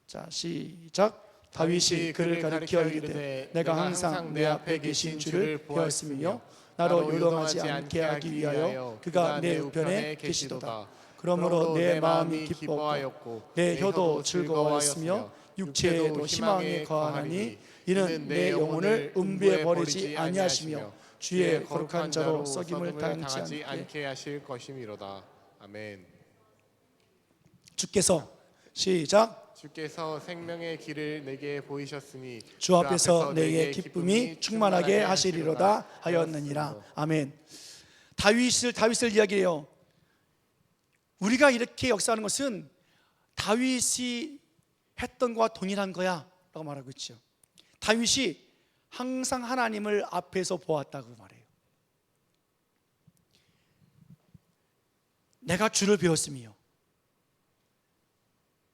자, 시작. 다윗이 그를 가리켜 이르되 내가 항상 내 앞에 계신 주를 보았으며 나로 요동하지 않게 하기 위하여 그가 내 우편에 계시도다. 그러므로 내 마음이 기뻐하였고 내 혀도 즐거워하였으며 육체에도 희망이 거하나니 이는 내 영혼을 음부에 버리지 아니하시며 주의 거룩한 자로 썩임을 당치 않게 하실 것이미로다. 아멘. 주께서 시작. 주께서 생명의 길을 내게 보이셨으니 주 앞에서 내게 기쁨이 충만하게 하시리로다 하였느니라. 아멘. 다윗을 이야기해요. 우리가 이렇게 역사하는 것은 다윗이 했던 것과 동일한 거야 라고 말하고 있죠. 다윗이 항상 하나님을 앞에서 보았다고 말해요. 내가 주를 배웠으며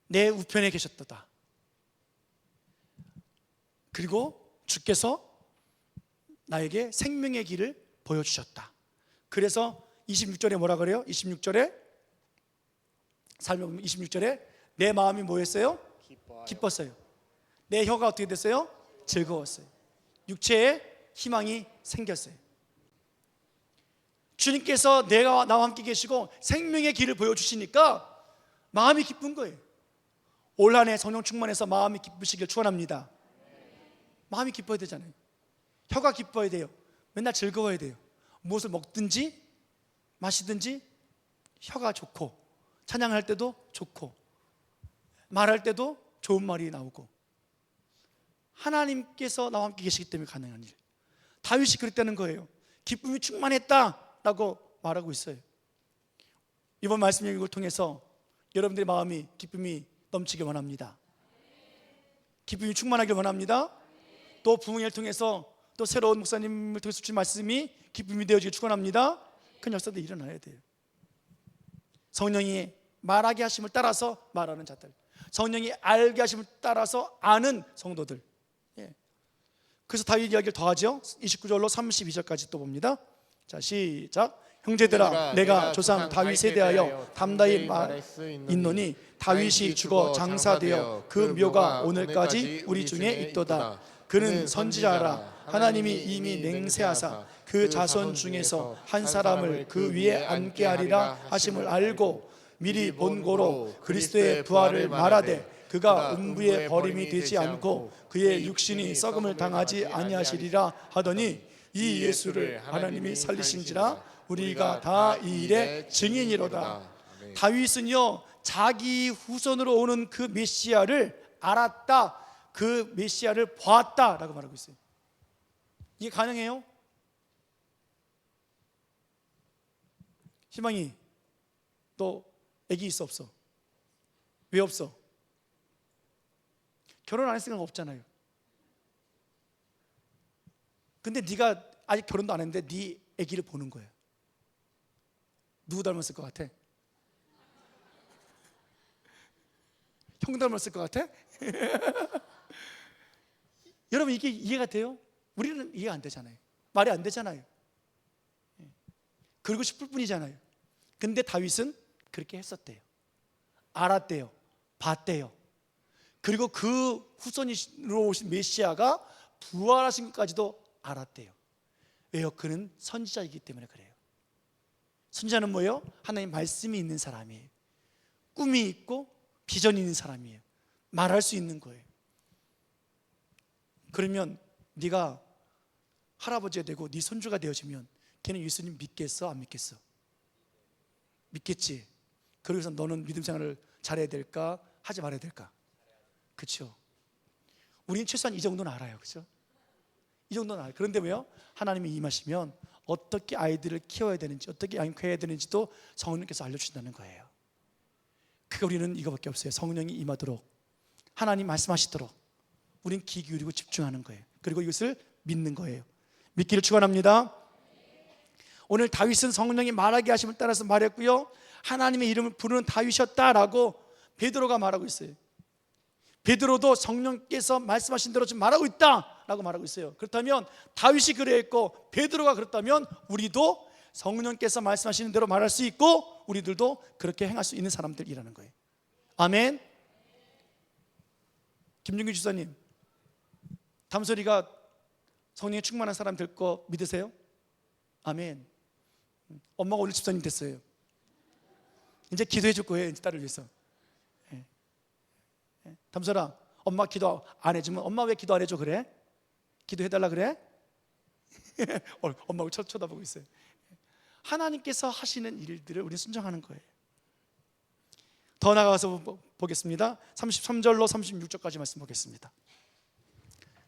내 우편에 계셨도다. 그리고 주께서 나에게 생명의 길을 보여주셨다. 그래서 26절에 뭐라 그래요? 26절에 살펴보면 26절에 내 마음이 뭐였어요? 기뻤어요. 내 혀가 어떻게 됐어요? 즐거웠어요. 육체에 희망이 생겼어요. 주님께서 나와 함께 계시고 생명의 길을 보여주시니까 마음이 기쁜 거예요. 올 한 해 성령 충만해서 마음이 기쁘시길 축원합니다. 마음이 기뻐야 되잖아요. 혀가 기뻐야 돼요. 맨날 즐거워야 돼요. 무엇을 먹든지 마시든지 혀가 좋고 찬양할 때도 좋고 말할 때도 좋은 말이 나오고 하나님께서 나와 함께 계시기 때문에 가능한 일. 다윗이 그랬다는 거예요. 기쁨이 충만했다라고 말하고 있어요. 이번 말씀 읽을 통해서 여러분들의 마음이 기쁨이 넘치길 원합니다. 기쁨이 충만하길 원합니다. 또 부흥회를 통해서 또 새로운 목사님을 통해서 주신 말씀이 기쁨이 되어지길 축원합니다. 큰 역사도 일어나야 돼요. 성령이 말하게 하심을 따라서 말하는 자들, 성령이 알게 하심을 따라서 아는 성도들. 그래서 다윗 이야기를 더하죠. 29절로 32절까지 또 봅니다. 자, 시작. 형제들아, 내가 조상 다윗에 대하여 담다히 말있노니 다윗이 죽어 장사되어 그 묘가 오늘까지 우리 중에 있도다. 그는 선지자라. 하나님이 이미 맹세하사 그 자손 중에서 한 사람을 그 위에 앉게 하리라 하심을 알고 미리 본고로 그리스도의 부활을 말하되 그가 음부에 버림이 되지 않고 그의 육신이 썩음을 당하지 아니하시리라 하더니 이 예수를 하나님이 살리신지라 우리가 다 이 일의 증인이로다. 다윗은요 자기 후손으로 오는 그 메시아를 알았다, 그 메시아를 보았다라고 말하고 있어요. 이게 가능해요? 희망이, 너 애기 있어 없어? 왜 없어? 결혼 안 했을 생각 없잖아요. 근데 네가 아직 결혼도 안 했는데 네 애기를 보는 거예요. 누구 닮았을 것 같아? 형 닮았을 것 같아? 여러분 이게 이해가 돼요? 우리는 이해가 안 되잖아요. 말이 안 되잖아요. 그러고 싶을 뿐이잖아요. 근데 다윗은 그렇게 했었대요. 알았대요. 봤대요. 그리고 그 후손으로 오신 메시아가 부활하신 것까지도 알았대요. 왜요? 그는 선지자이기 때문에 그래요. 선지자는 뭐예요? 하나님 말씀이 있는 사람이에요. 꿈이 있고 비전이 있는 사람이에요. 말할 수 있는 거예요. 그러면 네가 할아버지가 되고 네 손주가 되어지면 걔는 예수님 믿겠어? 안 믿겠어? 믿겠지. 그래서 너는 믿음 생활을 잘해야 될까? 하지 말아야 될까? 그렇죠. 우리는 최소한 이 정도는 알아요. 그렇죠? 이 정도는 알아요. 그런데 왜요? 하나님이 임하시면 어떻게 아이들을 키워야 되는지, 어떻게 양육해야 되는지도 성령님께서 알려주신다는 거예요. 그게 우리는 이거밖에 없어요. 성령이 임하도록, 하나님 말씀하시도록 우린 귀 기울이고 집중하는 거예요. 그리고 이것을 믿는 거예요. 믿기를 축원합니다. 오늘 다윗은 성령이 말하게 하심을 따라서 말했고요, 하나님의 이름을 부르는 다윗이었다라고 베드로가 말하고 있어요. 베드로도 성령께서 말씀하신 대로 지금 말하고 있다라고 말하고 있어요. 그렇다면 다윗이 그랬고 베드로가 그렇다면 우리도 성령께서 말씀하시는 대로 말할 수 있고 우리들도 그렇게 행할 수 있는 사람들이라는 거예요. 아멘. 김준규 주사님, 담소리가 성령에 충만한 사람 될 거 믿으세요? 아멘. 엄마가 오늘 집사님 됐어요. 이제 기도해 줄 거예요. 이제 딸을 위해서. 담소라, 엄마 기도 안 해주면 엄마 왜 기도 안 해줘 그래? 기도해달라 그래? 엄마가 쳐다보고 있어요. 하나님께서 하시는 일들을 우리는 순종하는 거예요. 더 나아가서 보겠습니다. 33절로 36절까지 말씀 보겠습니다.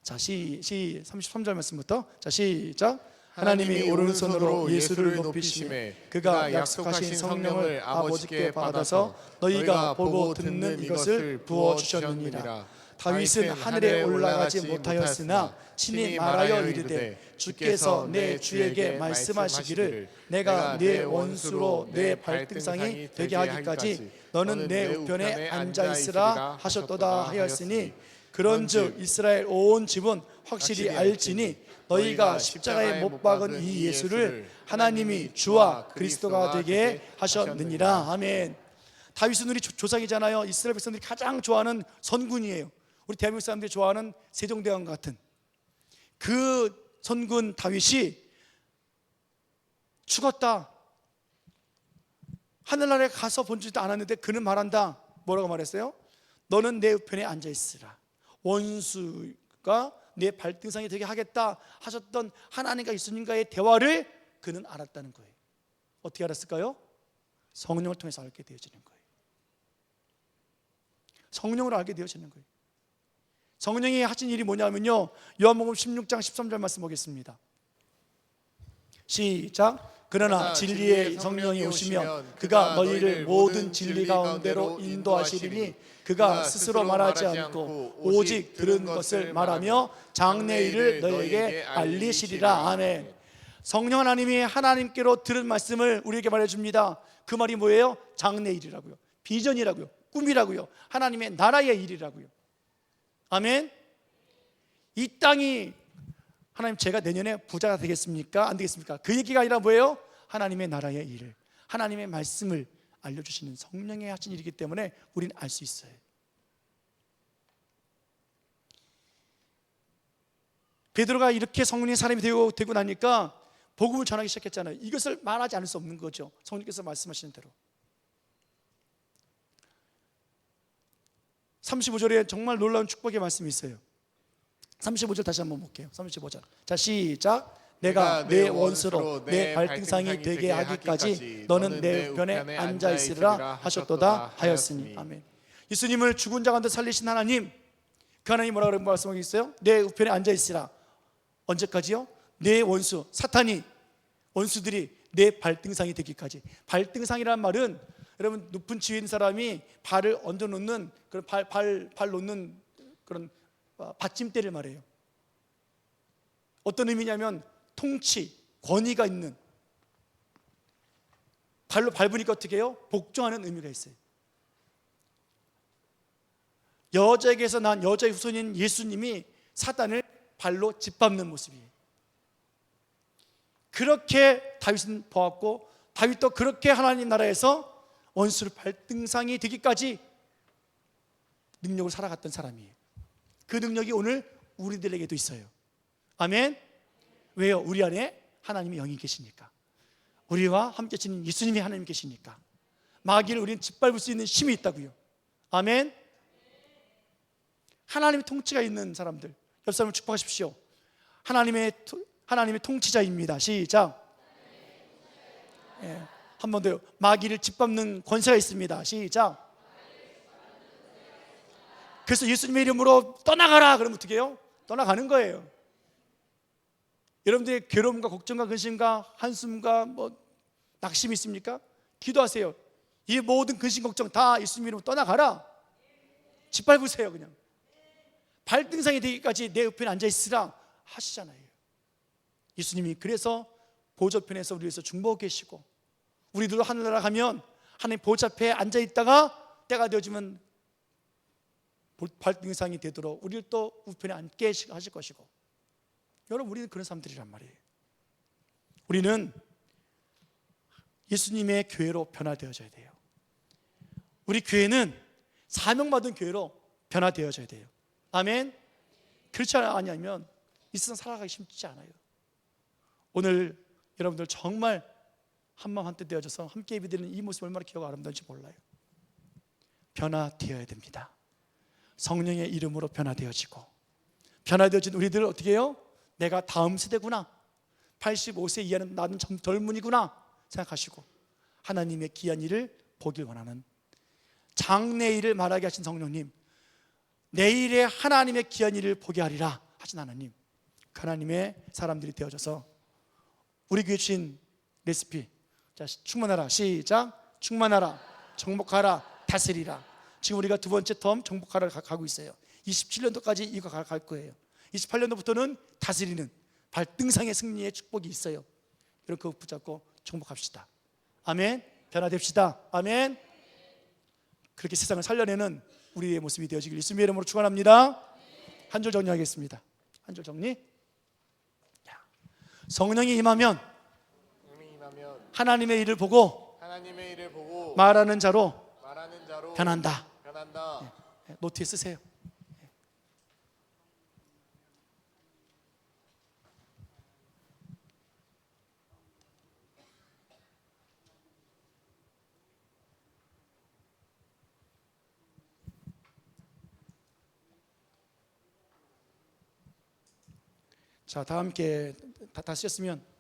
자, 33절 말씀부터. 자, 시작. 하나님이 오른손으로 예수를 높이시매 그가 약속하신 성령을 아버지께 받아서 너희가 보고 듣는 이것을 부어주셨느니라. 다윗은 하늘에 올라가지 못하였으나 친히 말하여 이르되 주께서 내 주에게 말씀하시기를 내가 네 원수로 내 발등상이 되게 하기까지 너는 내 우편에 앉아있으라 하셨도다 하였으니 그런즉 이스라엘 온 집은 확실히 알지니 너희가 십자가에 못 박은 이 예수를 하나님이 주와 그리스도가 되게 하셨느니라. 아멘. 다윗은 우리 조상이잖아요. 이스라엘 백성들이 가장 좋아하는 선군이에요. 우리 대한민국 사람들이 좋아하는 세종대왕 같은 그 선군 다윗이 죽었다. 하늘나라에 가서 본지도 않았는데 그는 말한다. 뭐라고 말했어요? 너는 내 우편에 앉아있으라. 원수가 내 발등상이 되게 하겠다 하셨던 하나님과 예수님과의 대화를 그는 알았다는 거예요. 어떻게 알았을까요? 성령을 통해서 알게 되어지는 거예요. 성령으로 알게 되어지는 거예요. 성령이 하신 일이 뭐냐면요, 요한복음 16장 13절 말씀 보겠습니다. 시작. 그러나 진리의 성령이 오시면 그가 너희를 모든 진리 가운데로 인도하시리니 그가 스스로 말하지 않고 오직 들은 것을 말하며 장래 일을 너희에게 알리시리라. 아멘. 성령 하나님이 하나님께로 들은 말씀을 우리에게 말해줍니다. 그 말이 뭐예요? 장래 일이라고요, 비전이라고요, 꿈이라고요, 하나님의 나라의 일이라고요. 아멘. 이 땅이 하나님 제가 내년에 부자가 되겠습니까? 안 되겠습니까? 그 얘기가 아니라 뭐예요? 하나님의 나라의 일을, 하나님의 말씀을 알려주시는 성령의 하신 일이기 때문에 우리는 알 수 있어요. 베드로가 이렇게 성령의 사람이 되고 나니까 복음을 전하기 시작했잖아요. 이것을 말하지 않을 수 없는 거죠. 성령께서 말씀하시는 대로. 35절에 정말 놀라운 축복의 말씀이 있어요. 35절 다시 한번 볼게요. 35절. 자, 시작. 내가 내 원수로 내 발등상이 되게 하기까지 너는 내 우편에 앉아 있으리라 하셨도다 하였으니. 아멘. 예수님을 죽은 자 가운데 살리신 하나님, 그 하나님 뭐라고 말씀하고 있어요? 내 우편에 앉아 있으라. 언제까지요? 내 원수 사탄이, 원수들이 내 발등상이 되기까지. 발등상이라는 말은 여러분 높은 지위에 있는 사람이 발을 얹어 놓는 그런 발 놓는 그런 받침대를 말해요. 어떤 의미냐면 통치, 권위가 있는, 발로 밟으니까 어떻게 해요? 복종하는 의미가 있어요. 여자에게서 난 여자의 후손인 예수님이 사단을 발로 짓밟는 모습이에요. 그렇게 다윗은 보았고, 다윗도 그렇게 하나님 나라에서 원수를 발등상이 되기까지 능력을 살아갔던 사람이에요. 그 능력이 오늘 우리들에게도 있어요. 아멘. 왜요? 우리 안에 하나님의 영이 계시니까, 우리와 함께 지닌 예수님이 하나님 계시니까 마귀를 우리는 짓밟을 수 있는 힘이 있다고요. 아멘. 하나님의 통치가 있는 사람들, 옆 사람을 축복하십시오. 하나님의 통치자입니다. 시작. 예, 한 번 더요. 마귀를 짓밟는 권세가 있습니다. 시작. 그래서 예수님의 이름으로 떠나가라 그러면 어떻게 해요? 떠나가는 거예요. 여러분들의 괴로움과 걱정과 근심과 한숨과 낙심이 있습니까? 기도하세요. 이 모든 근심 걱정 다 예수님 이름으로 떠나가라. 짓밟으세요. 그냥 발등상이 되기까지 내 옆에 앉아 있으라 하시잖아요. 예수님이 그래서 보좌편에서 우리 위해서 중보하고 계시고, 우리들도 하늘나라 가면 하나님 보좌 앞에 앉아 있다가 때가 되어지면 발등상이 되도록 우리를 또 우편에 앉게 하실 것이고. 여러분, 우리는 그런 사람들이란 말이에요. 우리는 예수님의 교회로 변화되어져야 돼요. 우리 교회는 사명받은 교회로 변화되어져야 돼요. 아멘. 그렇지 않으면 이 세상 살아가기 쉽지 않아요. 오늘 여러분들 정말 한마음 한뜻 되어져서 함께 예배드리는 이 모습이 얼마나 귀하고 아름다운지 몰라요. 변화되어야 됩니다. 성령의 이름으로 변화되어지고, 변화되어진 우리들은 어떻게 해요? 내가 다음 세대구나, 85세 이하는 나는 젊은이구나 생각하시고 하나님의 귀한 일을 보길 원하는, 장래일을 말하게 하신 성령님, 내일의 하나님의 귀한 일을 보게 하리라 하신 하나님, 그 하나님의 사람들이 되어져서 우리 교회 주신 레시피, 자, 충만하라. 시작. 충만하라, 정복하라, 다스리라. 지금 우리가 두 번째 텀 정복하라 가고 있어요. 27년도까지 이거 갈 거예요. 28년도부터는 다스리는 발등상의 승리의 축복이 있어요. 여러분 그거 붙잡고 정복합시다. 아멘. 변화됩시다. 아멘. 그렇게 세상을 살려내는 우리의 모습이 되어지길 예수님의 이름으로 축원합니다. 한 줄 정리하겠습니다. 한 줄 정리. 성령이 임하면 하나님의 일을 보고 말하는 자로 변한다. 노트에 쓰세요. 자, 다 함께 다 쓰셨으면